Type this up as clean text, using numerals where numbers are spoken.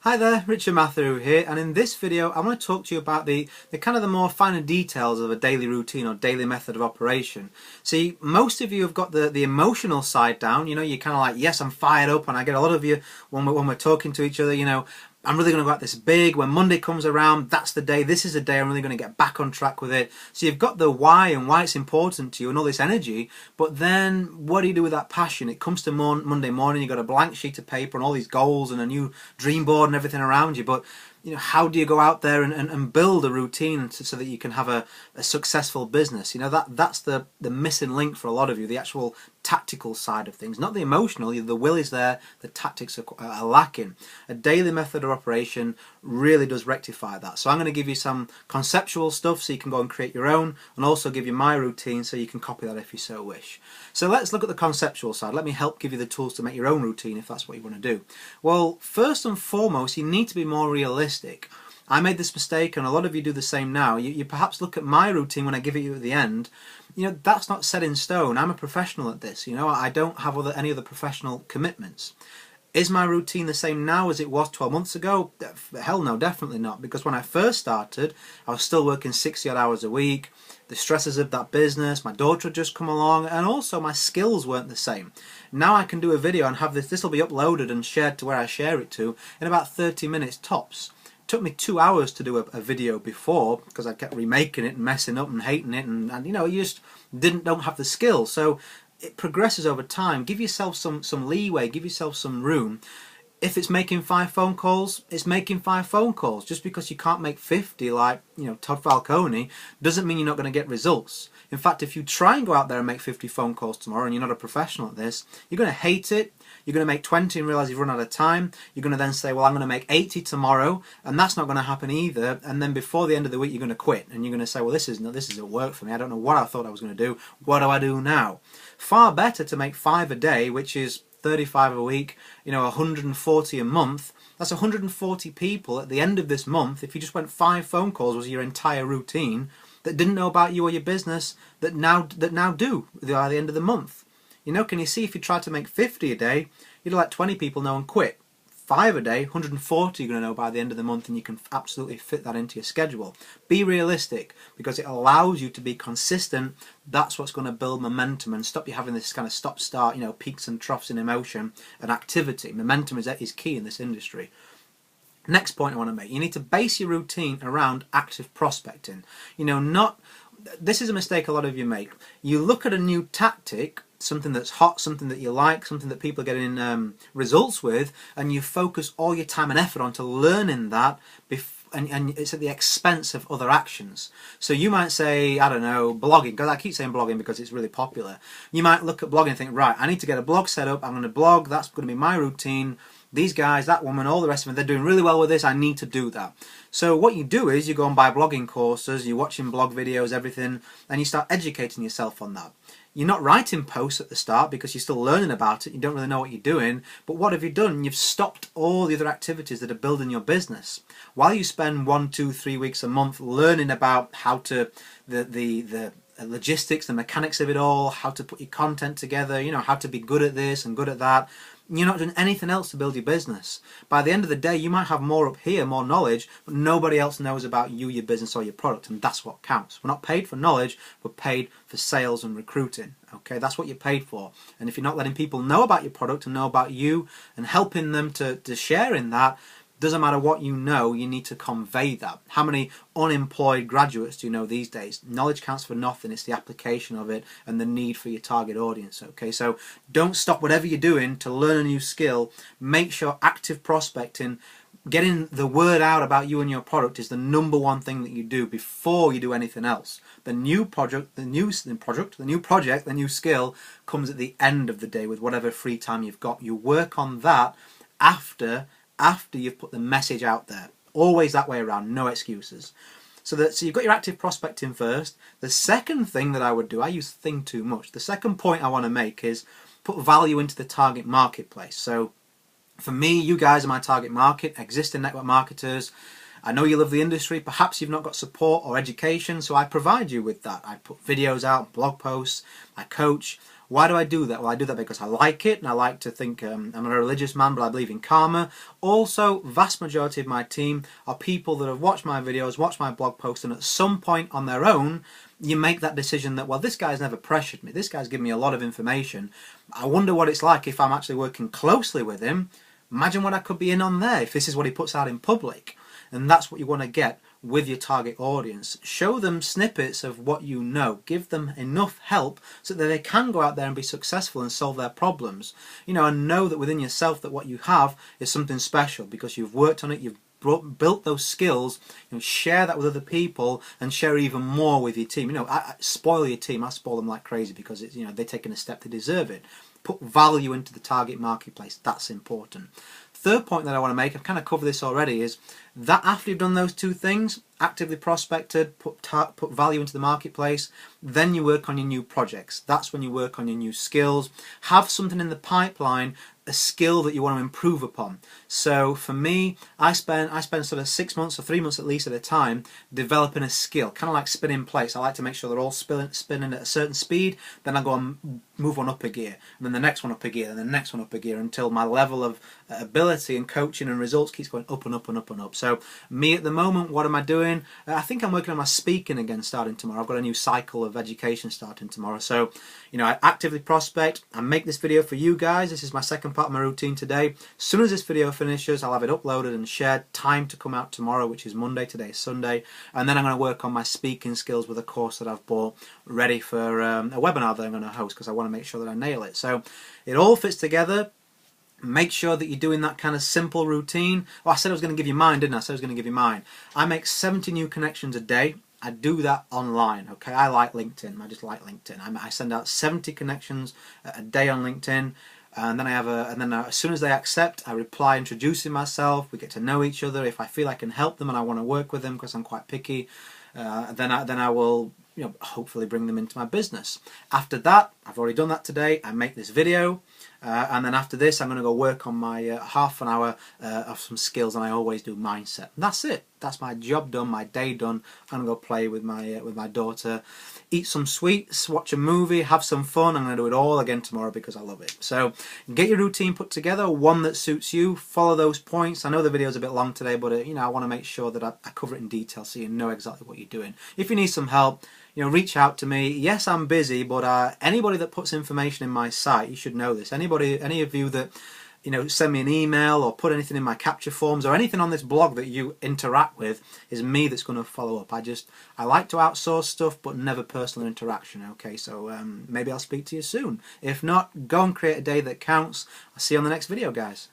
Hi there, Richard Matthew here, and in this video I want to talk to you about the more finer details of a daily routine or daily method of operation. See, most of you have got the emotional side down. You know, you're kind of like, yes, I'm fired up, and I get a lot of you when we're talking to each other, you know, I'm really going to go at this big. When Monday comes around, that's the day, this is the day I'm really going to get back on track with it. So you've got the why and why it's important to you and all this energy, but then what do you do with that passion? It comes to Monday morning, you've got a blank sheet of paper and all these goals and a new dream board and everything around you, but you know, how do you go out there and build a routine so that you can have a successful business? You know, that's the missing link for a lot of you, the actual tactical side of things, not the emotional. The will is there, the tactics are lacking. A daily method of operation really does rectify that. So I'm going to give you some conceptual stuff so you can go and create your own, and also give you my routine so you can copy that if you so wish. So let's look at the conceptual side. Let me help give you the tools to make your own routine if that's what you want to do. Well, first and foremost, you need to be more realistic. I made this mistake, and a lot of you do the same now. You perhaps look at my routine when I give it you at the end. You know, that's not set in stone. I'm a professional at this. You know, I don't have any other professional commitments. Is my routine the same now as it was 12 months ago? Hell no, definitely not. Because when I first started, I was still working 60 odd hours a week. The stresses of that business, my daughter had just come along, and also my skills weren't the same. Now I can do a video and have this will be uploaded and shared to where I share it to in about 30 minutes tops. It took me 2 hours to do a video before because I kept remaking it and messing up and hating it, and you know, you just don't have the skills. So it progresses over time. Give yourself some leeway, give yourself some room. If it's making 5 phone calls, it's making 5 phone calls. Just because you can't make 50 like, you know, Todd Falcone doesn't mean you're not going to get results. In fact, if you try and go out there and make 50 phone calls tomorrow and you're not a professional at this, you're going to hate it. You're going to make 20 and realise you've run out of time. You're going to then say, well, I'm going to make 80 tomorrow, and that's not going to happen either. And then before the end of the week, you're going to quit, and you're going to say, well, this isn't work for me. I don't know what I thought I was going to do. What do I do now? Far better to make 5 a day, which is 35 a week, you know, 140 a month. That's 140 people at the end of this month. If you just went 5 phone calls was your entire routine, that didn't know about you or your business, that now do by the end of the month. You know, can you see if you tried to make 50 a day, you'd let 20 people know and quit. 5 a day, 140 you're going to know by the end of the month, and you can absolutely fit that into your schedule. Be realistic, because it allows you to be consistent. That's what's going to build momentum and stop you having this kind of stop-start, you know, peaks and troughs in emotion and activity. Momentum is key in this industry. Next point I want to make, you need to base your routine around active prospecting. You know, this is a mistake a lot of you make. You look at a new tactic, something that's hot, something that you like, something that people are getting results with, and you focus all your time and effort onto learning that, and it's at the expense of other actions. So you might say, I don't know, blogging, because I keep saying blogging because it's really popular. You might look at blogging and think, right, I need to get a blog set up, I'm going to blog, that's going to be my routine. These guys, that woman, all the rest of them, they're doing really well with this, I need to do that. So what you do is you go and buy blogging courses, you're watching blog videos, everything, and you start educating yourself on that. You're not writing posts at the start because you're still learning about it, you don't really know what you're doing, but what have you done? You've stopped all the other activities that are building your business. While you spend 1, 2, 3 weeks a month learning about how to, the logistics, the mechanics of it all, how to put your content together, you know, how to be good at this and good at that, you're not doing anything else to build your business. By the end of the day, you might have more up here, more knowledge, but nobody else knows about you, your business, or your product, and that's what counts. We're not paid for knowledge, we're paid for sales and recruiting. Okay, that's what you're paid for. And if you're not letting people know about your product and know about you and helping them to share in that, doesn't matter what you know, you need to convey that. How many unemployed graduates do you know these days? Knowledge counts for nothing, it's the application of it and the need for your target audience. Okay, so don't stop whatever you're doing to learn a new skill. Make sure active prospecting, getting the word out about you and your product is the #1 thing that you do before you do anything else. The new project, the new skill comes at the end of the day with whatever free time you've got. You work on that after you've put the message out there. Always that way around, no excuses. So you've got your active prospecting first. The second thing that I would do, I use think too much. The second point I want to make is put value into the target marketplace. So for me, you guys are my target market, existing network marketers. I know you love the industry, perhaps you've not got support or education, so I provide you with that. I put videos out, blog posts, I coach. Why do I do that? Well, I do that because I like it, and I like to think I'm a religious man, but I believe in karma. Also, vast majority of my team are people that have watched my videos, watched my blog posts, and at some point on their own, you make that decision that, well, this guy's never pressured me. This guy's given me a lot of information. I wonder what it's like if I'm actually working closely with him. Imagine what I could be in on there if this is what he puts out in public. And that's what you want to get with your target audience. Show them snippets of what you know. Give them enough help so that they can go out there and be successful and solve their problems. You know, and know that within yourself that what you have is something special because you've worked on it, you've built those skills. You know, share that with other people and share even more with your team. You know, I spoil your team. I spoil them like crazy because it's, you know, they're taking a step to deserve it. Put value into the target marketplace. That's important. Third point that I want to make, I've kind of covered this already, is that after you've done those two things, actively prospected, put value into the marketplace, then you work on your new projects. That's when you work on your new skills. Have something in the pipeline, a skill that you want to improve upon. So for me, I spend sort of 6 months or 3 months at least at a time developing a skill, kind of like spinning plates. I like to make sure they're all spinning at a certain speed, then I go and move one up a gear, and then the next one up a gear, and the next one up a gear, until my level of ability and coaching and results keeps going up and up and up and up. So me at the moment, what am I doing? I think I'm working on my speaking again starting tomorrow. I've got a new cycle of education starting tomorrow. So, you know, I actively prospect. I make this video for you guys. This is my second part of my routine today. As soon as this video finishes, I'll have it uploaded and shared. Time to come out tomorrow, which is Monday. Today is Sunday. And then I'm going to work on my speaking skills with a course that I've bought ready for a webinar that I'm going to host because I want to make sure that I nail it. So it all fits together. Make sure that you're doing that kind of simple routine. Well, I said I was going to give you mine, didn't I? I said I was going to give you mine. I make 70 new connections a day. I do that online, okay? I like LinkedIn. I just like LinkedIn. I send out 70 connections a day on LinkedIn, and then as soon as they accept, I reply introducing myself. We get to know each other. If I feel I can help them and I want to work with them because I'm quite picky, then I will, you know, hopefully bring them into my business. After that, I've already done that today. I make this video. And then after this, I'm going to go work on my half an hour of some skills, and I always do mindset. And that's it. That's my job done, my day done. I'm going to go play with my daughter, eat some sweets, watch a movie, have some fun. I'm going to do it all again tomorrow because I love it. So get your routine put together, one that suits you. Follow those points. I know the video's a bit long today, but you know, I want to make sure that I cover it in detail so you know exactly what you're doing. If you need some help, you know, reach out to me. Yes, I'm busy, but anybody that puts information in my site, you should know this. Any of you that, you know, send me an email or put anything in my capture forms or anything on this blog that you interact with is me that's going to follow up. I like to outsource stuff, but never personal interaction. Okay, so maybe I'll speak to you soon. If not, go and create a day that counts. I'll see you on the next video, guys.